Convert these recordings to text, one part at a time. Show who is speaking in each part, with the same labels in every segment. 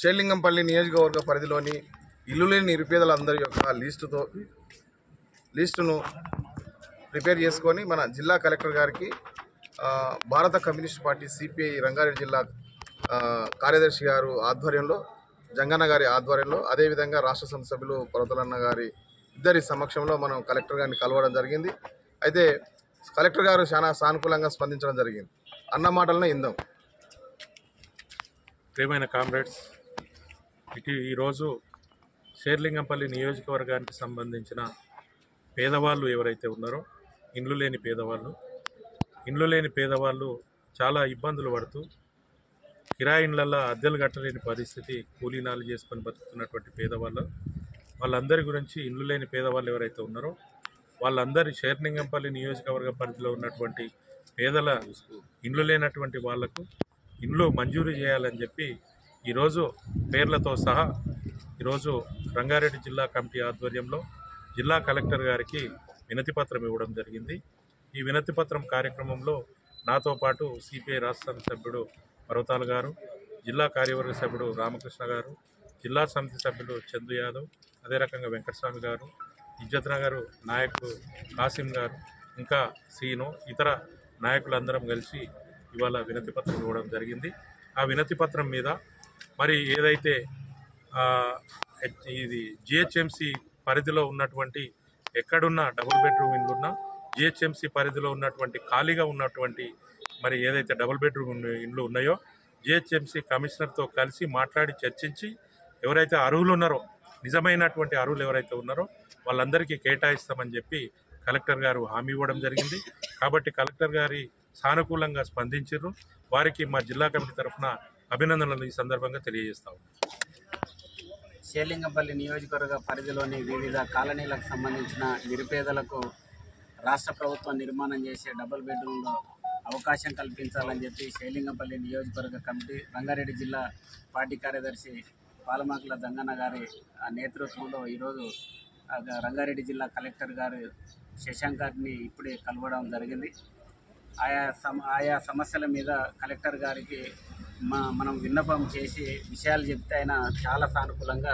Speaker 1: షేర్లింగంపల్లి నియోజకవర్గ పరిధిలోని ఇల్లు లేని నిరుపేదలందరి యొక్క లిస్టును ప్రిపేర్ చేసుకొని మన జిల్లా కలెక్టర్ గారికి భారత కమ్యూనిస్ట్ పార్టీ సిపిఐ రంగారెడ్డి జిల్లా కార్యదర్శి గారు ఆధ్వర్యంలో, జంగన్న గారి ఆధ్వర్యంలో, అదేవిధంగా రాష్ట్ర సమితి సభ్యులు పర్వతలన్న గారి ఇద్దరి సమక్షంలో మనం కలెక్టర్ గారిని కలవడం జరిగింది. అయితే కలెక్టర్ గారు చాలా సానుకూలంగా స్పందించడం జరిగింది. అన్న మాటలనే ఇందాం.
Speaker 2: ప్రియమైన కామ్రేడ్స్, ఈరోజు షేర్లింగంపల్లి నియోజకవర్గానికి సంబంధించిన పేదవాళ్ళు ఎవరైతే ఉన్నారో, ఇండ్లు లేని పేదవాళ్ళు చాలా ఇబ్బందులు పడుతూ కిరాయి ఇండ్లల్లో అద్దెలు కట్టలేని పరిస్థితి, కూలీనాలు చేసుకొని బతుకుతున్నటువంటి వాళ్ళందరి గురించి ఇండ్లు లేని పేదవాళ్ళు ఎవరైతే ఉన్నారో వాళ్ళందరి షేర్లింగంపల్లి నియోజకవర్గ పరిధిలో ఉన్నటువంటి పేదల ఇండ్లు లేనటువంటి వాళ్లకు ఇండ్లు మంజూరు చేయాలని చెప్పి ఈరోజు పేర్లతో సహా ఈరోజు రంగారెడ్డి జిల్లా కమిటీ ఆధ్వర్యంలో జిల్లా కలెక్టర్ గారికి వినతిపత్రం ఇవ్వడం జరిగింది. ఈ వినతిపత్రం కార్యక్రమంలో నాతో పాటు సిపిఐ రాష్ట్ర సభ్యుడు పర్వతాల గారు, జిల్లా కార్యవర్గ సభ్యుడు రామకృష్ణ గారు, జిల్లా సమితి సభ్యులు చందు యాదవ్, అదే రకంగా వెంకటస్వామి గారు, ఇజ్జత్ నగర్ నాయకుడు కాసిం గారు, ఇంకా సీను, ఇతర నాయకులందరం కలిసి ఇవాళ వినతిపత్రం ఇవ్వడం జరిగింది. ఆ వినతిపత్రం మీద మరి ఏదైతే ఇది జిహెచ్ఎంసి పరిధిలో ఉన్నటువంటి ఎక్కడున్న డబుల్ బెడ్రూమ్ ఇండ్లున్నా, జిహెచ్ఎంసి పరిధిలో ఉన్నటువంటి ఖాళీగా ఉన్నటువంటి మరి ఏదైతే డబుల్ బెడ్రూమ్ ఇండ్లు ఉన్నాయో జిహెచ్ఎంసి కమిషనర్తో కలిసి మాట్లాడి చర్చించి ఎవరైతే అర్హులు ఉన్నారో, నిజమైనటువంటి అర్హులు ఎవరైతే ఉన్నారో వాళ్ళందరికీ కేటాయిస్తామని చెప్పి కలెక్టర్ గారు హామీ ఇవ్వడం జరిగింది. కాబట్టి కలెక్టర్ గారి సానుకూలంగా స్పందించారు. వారికి మా జిల్లా కమిటీ తరఫున అభినందనలు ఈ సందర్భంగా తెలియజేస్తాము.
Speaker 3: షేర్లింగంపల్లి నియోజకవర్గ పరిధిలోని వివిధ కాలనీలకు సంబంధించిన నిరుపేదలకు రాష్ట్ర ప్రభుత్వం నిర్మాణం చేసే డబుల్ బెడ్రూమ్లో అవకాశం కల్పించాలని చెప్పి షేర్లింగంపల్లి నియోజకవర్గ కమిటీ రంగారెడ్డి జిల్లా పార్టీ కార్యదర్శి పాలమాకుల జంగన్న గారి నేతృత్వంలో ఈరోజు రంగారెడ్డి జిల్లా కలెక్టర్ గారు శశాంక్ గారిని ఇప్పుడే కలవడం జరిగింది. ఆయా సమస్యల మీద కలెక్టర్ గారికి మనం విన్నపం చేసి విషయాలు చెప్తే ఆయన చాలా సానుకూలంగా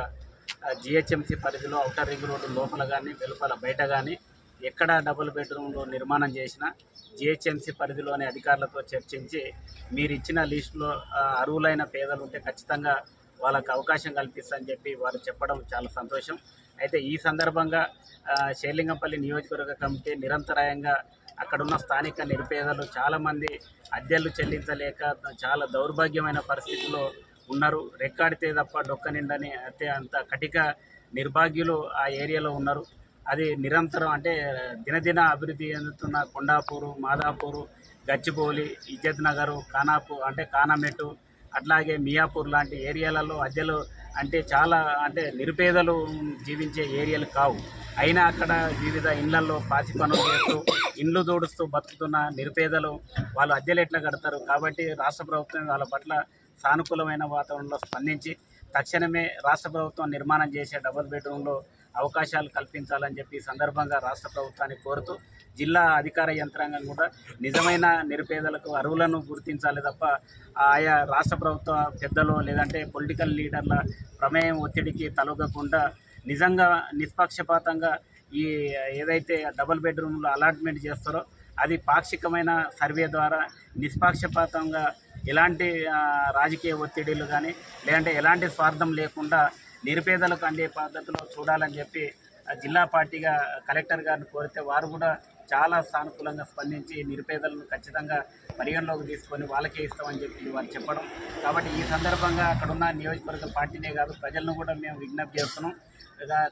Speaker 3: జిహెచ్ఎంసీ పరిధిలో ఔటర్ రింగ్ రోడ్డు లోపల కానీ వెలుపల బయట కానీ ఎక్కడ డబుల్ బెడ్రూమ్లో నిర్మాణం చేసినా జిహెచ్ఎంసీ పరిధిలోని అధికారులతో చర్చించి మీరు ఇచ్చిన లిస్టులో అర్హులైన పేదలు ఉంటే ఖచ్చితంగా వాళ్ళకు అవకాశం కల్పిస్తామని చెప్పి వారు చెప్పడం చాలా సంతోషం. అయితే ఈ సందర్భంగా షేర్లింగంపల్లి నియోజకవర్గ కమిటీ నిరంతరాయంగా అక్కడున్న స్థానిక నిరుపేదలు చాలామంది అద్దెలు చెల్లించలేక చాలా దౌర్భాగ్యమైన పరిస్థితిలో ఉన్నారు. రెక్కాడితే తప్ప డొక్క నిండని అంత కటిక నిర్భాగ్యులు ఆ ఏరియాలో ఉన్నారు. అది నిరంతరం అంటే దినదిన అభివృద్ధి చెందుతున్న కొండాపూరు, మాదాపూరు, గచ్చిబౌలి, ఇజ్జత్ నగరు, కానామెట్టు, అట్లాగే మియాపూర్ లాంటి ఏరియాలలో అద్దెలు అంటే చాలా నిరుపేదలు జీవించే ఏరియాలు కావు. అయినా అక్కడ వివిధ ఇళ్లలో పాసి పనులు చేస్తూ ఇండ్లు దూడుస్తూ బతుకుతున్న నిరుపేదలు వాళ్ళు అద్దెలు ఎట్లా కడతారు? కాబట్టి రాష్ట్ర ప్రభుత్వం వాళ్ళ పట్ల సానుకూలమైన వాతావరణంలో స్పందించి తక్షణమే రాష్ట్ర ప్రభుత్వం నిర్మాణం చేసే డబుల్ బెడ్రూమ్లో అవకాశాలు కల్పించాలని చెప్పి సందర్భంగా రాష్ట్ర ప్రభుత్వాన్ని కోరుతూ జిల్లా అధికార యంత్రాంగం కూడా నిజమైన నిరుపేదలకు అర్హులను గుర్తించాలి తప్ప ఆయా రాష్ట్ర ప్రభుత్వ పెద్దలు లేదంటే పొలిటికల్ లీడర్ల ప్రమేయం ఒత్తిడికి తలొగ్గకుండా నిజంగా నిష్పక్షపాతంగా ఈ ఏదైతే డబుల్ బెడ్రూమ్లో అలాట్మెంట్ చేస్తారో అది పాక్షికమైన సర్వే ద్వారా నిష్పక్షపాతంగా ఎలాంటి రాజకీయ ఒత్తిడిలు కానీ లేదంటే ఎలాంటి స్వార్థం లేకుండా నిరుపేదలకు అందే పద్ధతిలో చూడాలని చెప్పి జిల్లా పార్టీగా కలెక్టర్ గారిని కోరితే వారు కూడా చాలా సానుకూలంగా స్పందించి నిరుపేదలను ఖచ్చితంగా పరిగణలోకి తీసుకొని వాళ్ళకే ఇస్తామని చెప్పి వారు చెప్పడం. కాబట్టి ఈ సందర్భంగా అక్కడున్న నియోజకవర్గ పార్టీనే కాదు ప్రజలను కూడా మేము విజ్ఞప్తి చేస్తున్నాం.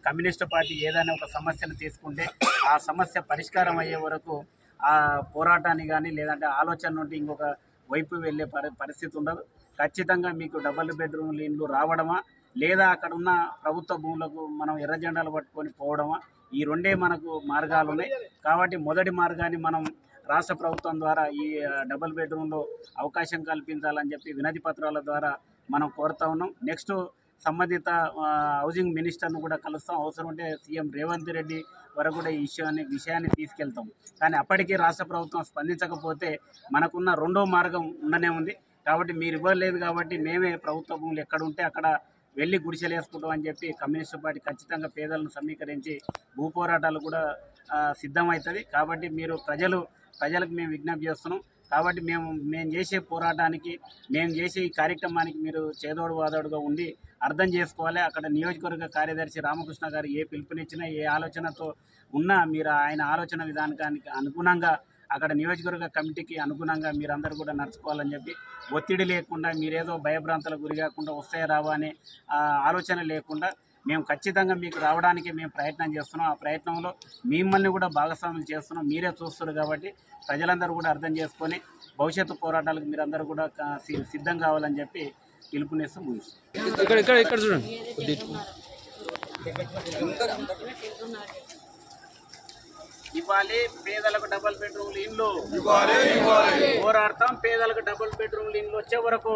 Speaker 3: కమ్యూనిస్టు పార్టీ ఏదైనా ఒక సమస్యను తీసుకుంటే ఆ సమస్య పరిష్కారం అయ్యే వరకు ఆ పోరాటాన్ని కానీ లేదంటే ఆలోచన నుండి ఇంకొక వైపు వెళ్ళే పరిస్థితి ఉండదు. ఖచ్చితంగా మీకు డబుల్ బెడ్రూమ్ ఇండ్లు రావడమా లేదా అక్కడ ఉన్న ప్రభుత్వ భూములకు మనం ఎర్ర జెండాలు పట్టుకొని పోవడమా, ఈ రెండే మనకు మార్గాలు ఉన్నాయి. కాబట్టి మొదటి మార్గాన్ని మనం రాష్ట్ర ప్రభుత్వం ద్వారా ఈ డబుల్ బెడ్రూమ్లో అవకాశం కల్పించాలని చెప్పి వినతి పత్రాల ద్వారా మనం కోరుతా ఉన్నాం. నెక్స్ట్ సంబంధిత హౌసింగ్ మినిస్టర్ను కూడా కలుస్తాం. అవసరం ఉంటే సీఎం రేవంత్ రెడ్డి వరకు కూడా ఈ విషయాన్ని తీసుకెళ్తాం. కానీ అప్పటికీ రాష్ట్ర ప్రభుత్వం స్పందించకపోతే మనకున్న రెండో మార్గం ఉండనే ఉంది. కాబట్టి మీరు ఇవ్వలేదు కాబట్టి మేమే ప్రభుత్వ భూములు ఎక్కడ ఉంటే అక్కడ వెళ్ళి గుడిసెలు వేసుకుంటాం అని చెప్పి కమ్యూనిస్టు పార్టీ ఖచ్చితంగా పేదలను సమీకరించి భూ పోరాటాలు కూడా సిద్ధమవుతుంది. కాబట్టి మీరు ప్రజలకు మేము విజ్ఞప్తి చేస్తున్నాం. కాబట్టి మేము చేసే పోరాటానికి, మేము చేసే ఈ కార్యక్రమానికి మీరు చేదోడు వాదోడుగా ఉండి అర్థం చేసుకోవాలి. అక్కడ నియోజకవర్గ కార్యదర్శి రామకృష్ణ గారు ఏ పిలుపునిచ్చినా, ఏ ఆలోచనతో ఉన్నా మీరు ఆయన ఆలోచన విధానానికి అనుగుణంగా అక్కడ నియోజకవర్గ కమిటీకి అనుగుణంగా మీరందరూ కూడా నడుచుకోవాలని చెప్పి, ఒత్తిడి లేకుండా మీరేదో భయభ్రాంతులకు గురి కాకుండా వస్తాయా రావా అనే ఆలోచన లేకుండా మేము ఖచ్చితంగా మీకు రావడానికి మేము ప్రయత్నం చేస్తున్నాం. ఆ ప్రయత్నంలో మిమ్మల్ని కూడా భాగస్వాములు చేస్తున్నాం. మీరే చూస్తారు కాబట్టి ప్రజలందరూ కూడా అర్థం చేసుకొని భవిష్యత్తు పోరాటాలకు మీరందరూ కూడా సిద్ధం కావాలని చెప్పి పిలుపునిస్తూ ముగిస్తాం.
Speaker 4: ఇక్కడ చూడండి.
Speaker 3: ఇవ్వాలి పేదలకు డబుల్ బెడ్రూమ్లు ఇండ్లు, పోరాడతాం పేదలకు డబుల్ బెడ్రూమ్లు ఇండ్లు వచ్చే వరకు.